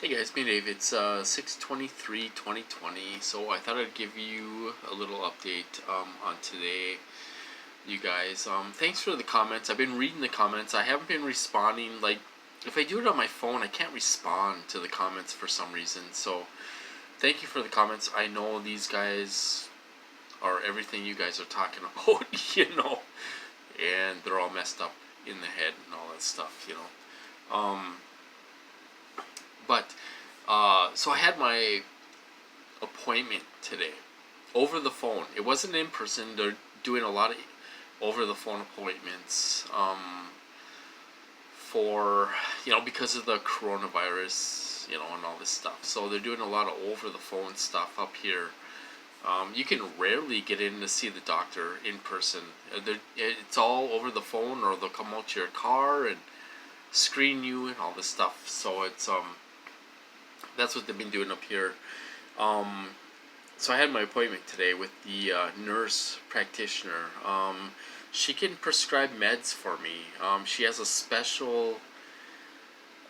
Hey guys, me Dave. It's 6/23/2020. So I thought I'd give you a little update on today, you guys. Thanks for the comments. I've been reading the comments. I haven't been responding. Like, if I do it on my phone, I can't respond to the comments for some reason. So thank you for the comments. I know these guys are everything you guys are talking about, and they're all messed up in the head and all that stuff. But so I had my appointment today over the phone. It wasn't in person. They're doing a lot of over the phone appointments for because of the coronavirus, and all this stuff. So they're doing a lot of over the phone stuff up here. You can rarely get in to see the doctor in person. It's all over the phone, or they'll come out to your car and screen you and all this stuff. So it's that's what they've been doing up here. So I had my appointment today with the nurse practitioner. She can prescribe meds for me. She has a special,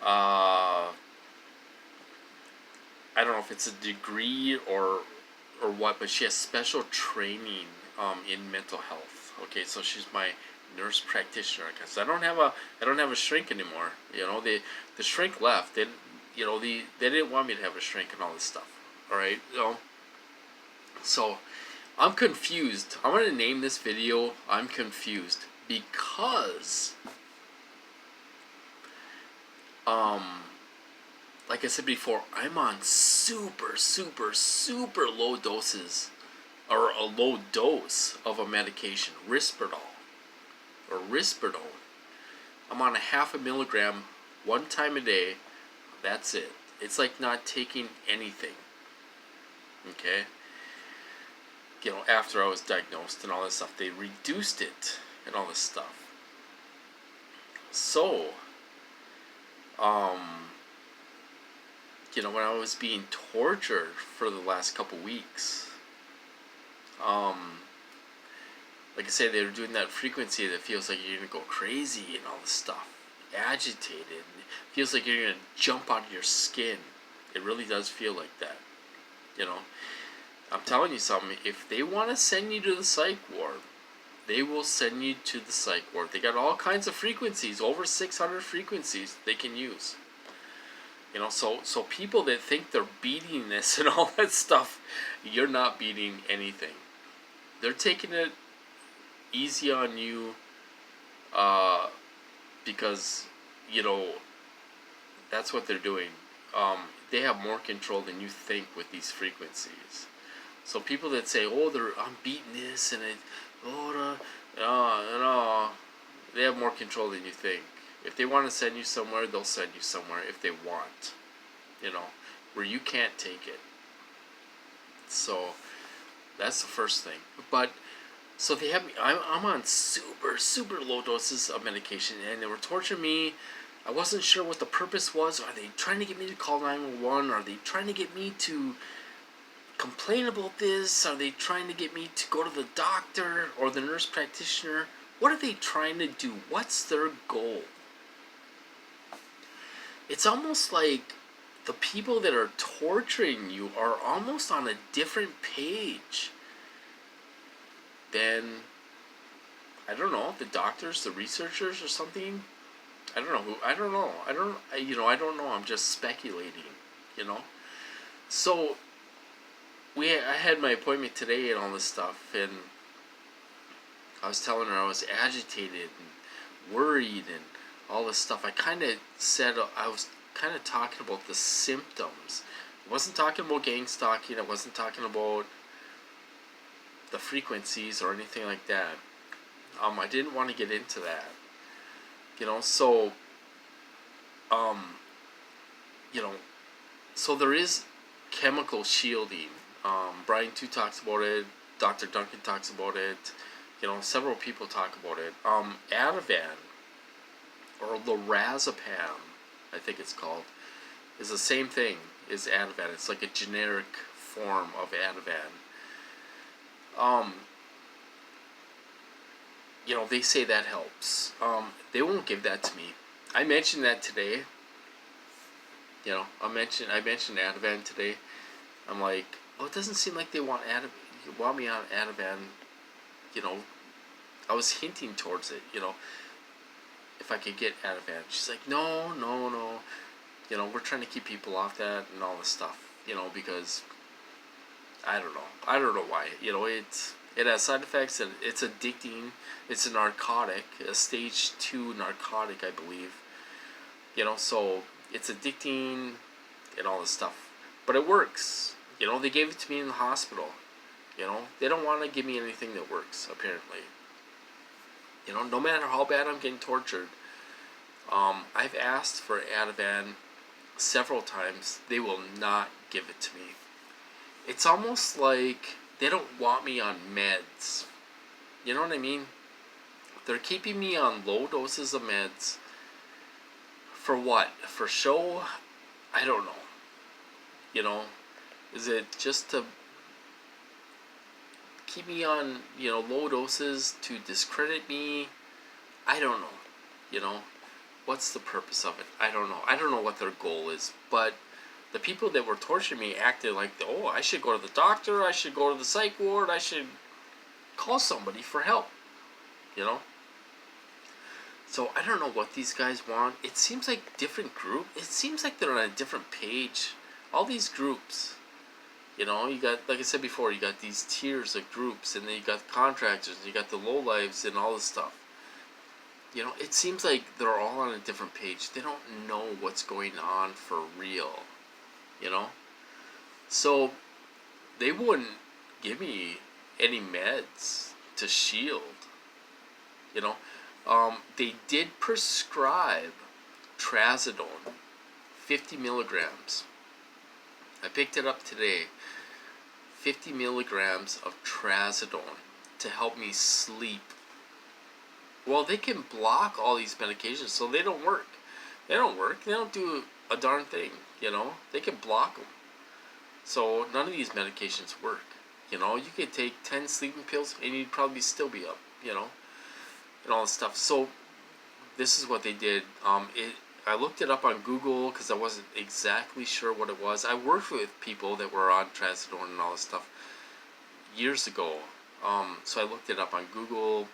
I don't know if it's a degree or what, but she has special training in mental health. Okay, so she's my nurse practitioner because I don't have a shrink anymore. The shrink left. They didn't want me to have a shrink and all this stuff. All right, so I'm confused. I'm gonna name this video "I'm Confused" because like I said before, I'm on super super super low doses, or a low dose of a medication, Risperdal. I'm on a 0.5 milligram one time a day. That's it. It's like not taking anything. Okay? After I was diagnosed and all this stuff, they reduced it and all this stuff. So, when I was being tortured for the last couple weeks, like I say, they were doing that frequency that feels like you're gonna go crazy and all this stuff, agitated. It feels like you're gonna jump out of your skin. It really does feel like that. I'm telling you something. If they want to send you to the psych ward, they will send you to the psych ward. They got all kinds of frequencies, over 600 frequencies they can use. So people that think they're beating this and all that stuff, you're not beating anything. They're taking it easy on you because, that's what they're doing. They have more control than you think with these frequencies. So people that say, "Oh, I'm beating this," and they have more control than you think. If they want to send you somewhere, they'll send you somewhere if they want, where you can't take it. So that's the first thing. But so they have me. I'm on super super low doses of medication, and they were torturing me. I wasn't sure what the purpose was. Are they trying to get me to call 911? Are they trying to get me to complain about this? Are they trying to get me to go to the doctor or the nurse practitioner? What are they trying to do? What's their goal? It's almost like the people that are torturing you are almost on a different page than, I don't know, the doctors, the researchers, or something. I don't know who. I don't know. I don't know. I'm just speculating. So I had my appointment today and all this stuff, and I was telling her I was agitated and worried and all this stuff. I kind of said I was kind of talking about the symptoms. I wasn't talking about gang stalking. I wasn't talking about the frequencies or anything like that. I didn't want to get into that. So so there is chemical shielding. Brian too talks about it. Dr. Duncan talks about it. Several people talk about it. Ativan, or lorazepam, I think it's called, is the same thing as Ativan. It's like a generic form of Ativan. They say that helps. They won't give that to me. I mentioned that today. I mentioned Ativan today. I'm like, well, it doesn't seem like they want me on Ativan. You know, I was hinting towards it. If I could get Ativan. She's like, no, no, no. We're trying to keep people off that and all this stuff. Because I don't know. I don't know why. It has side effects and it's addicting. It's a narcotic, a stage 2 narcotic, I believe. So it's addicting and all this stuff. But it works. They gave it to me in the hospital. They don't want to give me anything that works, apparently. No matter how bad I'm getting tortured, I've asked for Ativan several times. They will not give it to me. It's almost like they don't want me on meds. You know what I mean? They're keeping me on low doses of meds. For what? For show? I don't know. Is it just to keep me on, low doses to discredit me? I don't know. What's the purpose of it? I don't know. I don't know what their goal is. But the people that were torturing me acted like, oh, I should go to the doctor, I should go to the psych ward, I should call somebody for help. So I don't know what these guys want. It seems like different group. It seems like they're on a different page. All these groups. You got, like I said before, you got these tiers of groups, and then you got contractors, and you got the lowlives, and all this stuff. It seems like they're all on a different page. They don't know what's going on for real. So they wouldn't give me any meds to shield. They did prescribe trazodone, 50 milligrams. I picked it up today. 50 milligrams of trazodone to help me sleep. Well, they can block all these medications, so they don't work. They don't do a darn thing, They can block them. So none of these medications work. You could take 10 sleeping pills and you'd probably still be up, and all this stuff. So this is what they did. I looked it up on Google because I wasn't exactly sure what it was. I worked with people that were on trazodone and all this stuff years ago. So I looked it up on Google.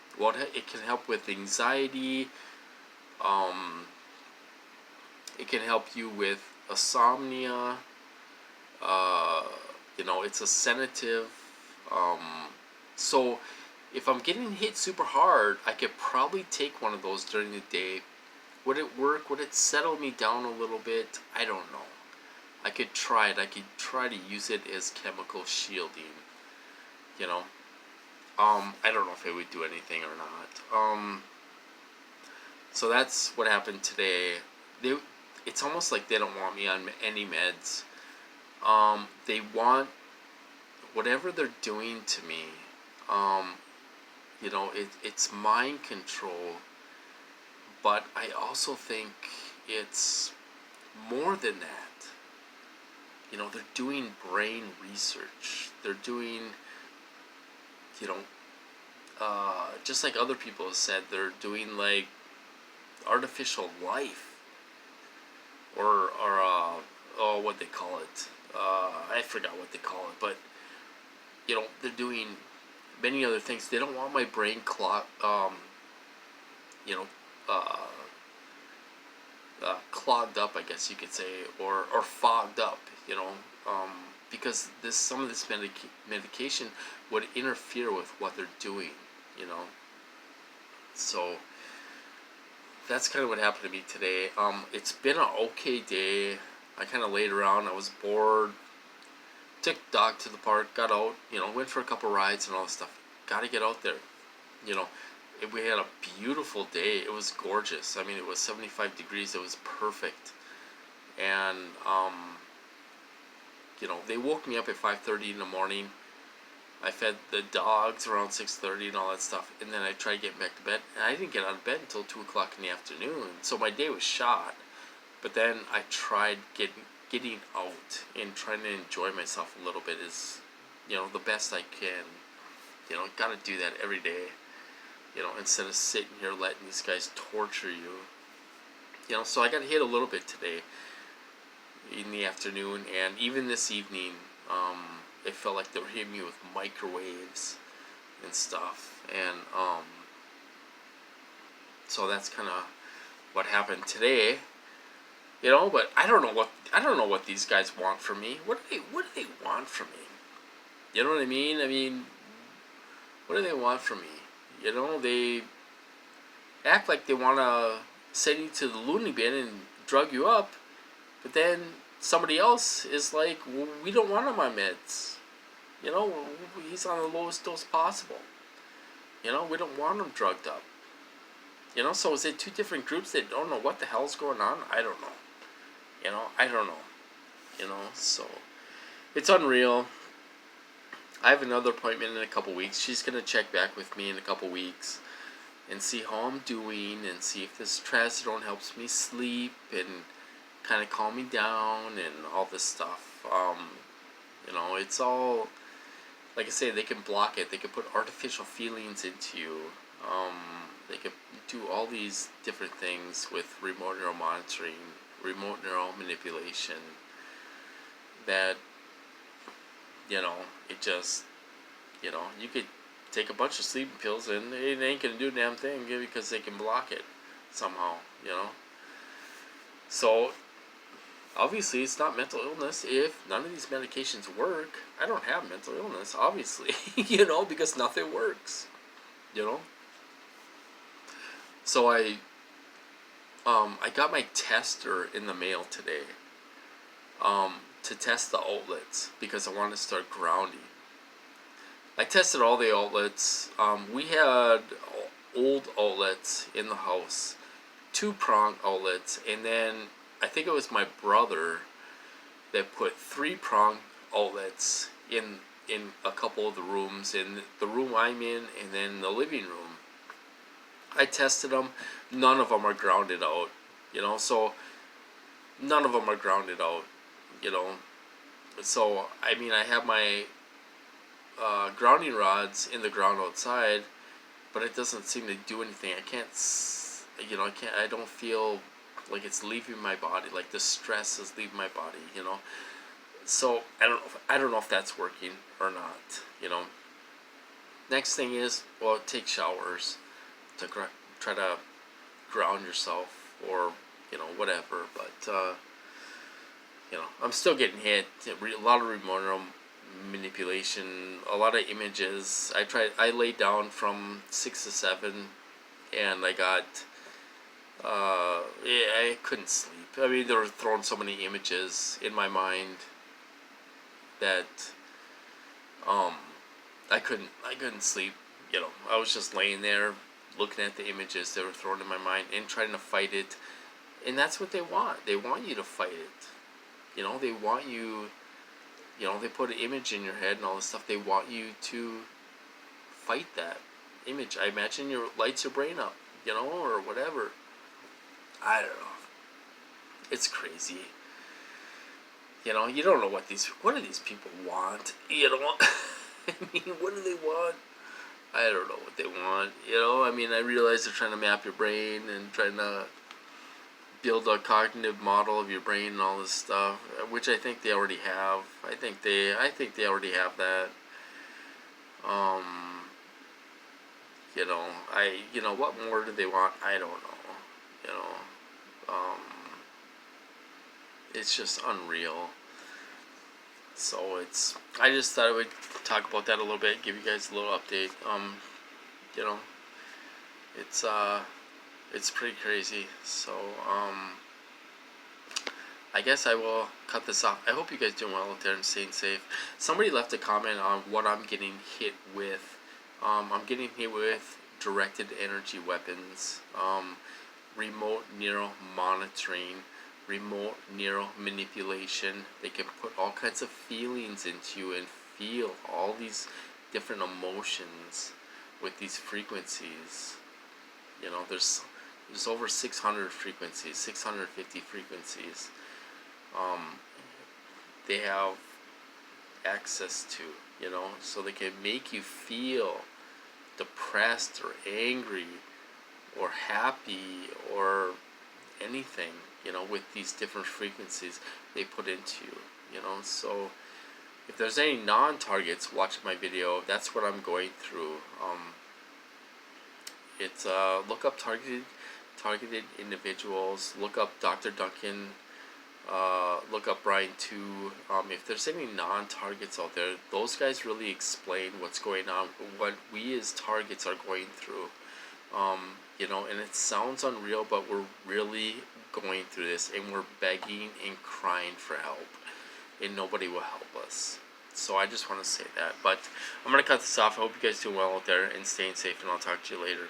It can help with anxiety. It can help you with insomnia. It's a sedative. So if I'm getting hit super hard, I could probably take one of those during the day. Would it work? Would it settle me down a little bit? I don't know. I could try it. I could try to use it as chemical shielding. I don't know if it would do anything or not. So that's what happened today. It's almost like they don't want me on any meds. They want whatever they're doing to me. It's mind control. But I also think it's more than that. They're doing brain research. They're doing, just like other people have said, they're doing like artificial life. Or what they call it. I forgot what they call it. But, they're doing many other things. They don't want my brain clogged up, I guess you could say, or fogged up, because some of this medication would interfere with what they're doing, So that's kind of what happened to me today. It's been an okay day. I kind of laid around. I was bored. Took the dog to the park. Got out. Went for a couple rides and all this stuff. Got to get out there. We had a beautiful day. It was gorgeous. I mean, it was 75 degrees. It was perfect. And, they woke me up at 5:30 in the morning. I fed the dogs around 6:30 and all that stuff. And then I tried getting back to bed. And I didn't get out of bed until 2 o'clock in the afternoon. So my day was shot. But then I tried getting out and trying to enjoy myself a little bit is, the best I can. Got to do that every day. Instead of sitting here letting these guys torture you. So I got hit a little bit today. afternoon, and even this evening, it felt like they were hitting me with microwaves and stuff. And so that's kind of what happened today. But I don't know what these guys want from me. What do they want from me? You know what I mean? I mean, what do they want from me? They act like they want to send you to the loony bin and drug you up, but then somebody else is like, well, we don't want him on meds. He's on the lowest dose possible. We don't want him drugged up. So is it two different groups that don't know what the hell's going on? I don't know. I don't know. So it's unreal. I have another appointment in a couple weeks. She's going to check back with me in a couple weeks and see how I'm doing and see if this trazodone helps me sleep and kind of calm me down and all this stuff. It's all, like I say, they can block it. They can put artificial feelings into you. They can do all these different things with remote neural monitoring, remote neural manipulation, that, it just, you could take a bunch of sleeping pills and it ain't going to do a damn thing because they can block it somehow, So, obviously, it's not mental illness. If none of these medications work, I don't have mental illness, obviously, because nothing works, So I got my tester in the mail today, to test the outlets because I want to start grounding. I tested all the outlets. We had old outlets in the house, 2-prong outlets, and then I think it was my brother that put 3-prong outlets in a couple of the rooms, in the room I'm in and then the living room. I tested them. None of them are grounded out, so none of them are grounded out, So, I mean, I have my grounding rods in the ground outside, but it doesn't seem to do anything. I don't feel like it's leaving my body, like the stress is leaving my body, So, I don't know if that's working or not, Next thing is, take showers to try to ground yourself, or whatever, but I'm still getting hit. A lot of remote neural manipulation, a lot of images. I laid down from 6 to 7 and I got I couldn't sleep. I mean, they were throwing so many images in my mind that I couldn't sleep. I was just laying there looking at the images they were throwing in my mind and trying to fight it. And that's what they want. They want you to fight it. They want you, they put an image in your head and all this stuff. They want you to fight that image. I imagine lights your brain up, or whatever. I don't know. It's crazy. You don't know what do these people want? I mean, what do they want? I don't know what they want. I mean, I realize they're trying to map your brain and trying to build a cognitive model of your brain and all this stuff, which I think they already have. I think they already have that. What more do they want? I don't know. It's just unreal. So I just thought I would talk about that a little bit, give you guys a little update. It's pretty crazy. So, I guess I will cut this off. I hope you guys doing well out there and staying safe. Somebody left a comment on what I'm getting hit with. I'm getting hit with directed energy weapons, remote neural monitoring, remote neural manipulation. They can put all kinds of feelings into you and feel all these different emotions with these frequencies. There's over 600 frequencies, 650 frequencies. They have access to, so they can make you feel depressed or angry or happy or anything, you know, with these different frequencies they put into you, you know. So if there's any non-targets watching my video, that's what I'm going through. It's look up targeted individuals. Look up Dr. Duncan. Look up Brian too. If there's any non-targets out there, those guys really explain what's going on, what we as targets are going through. You know, and it sounds unreal, but we're really going through this, and we're begging and crying for help, and nobody will help us. So I just want to say that. But I'm going to cut this off. I hope you guys do well out there and staying safe, and I'll talk to you later.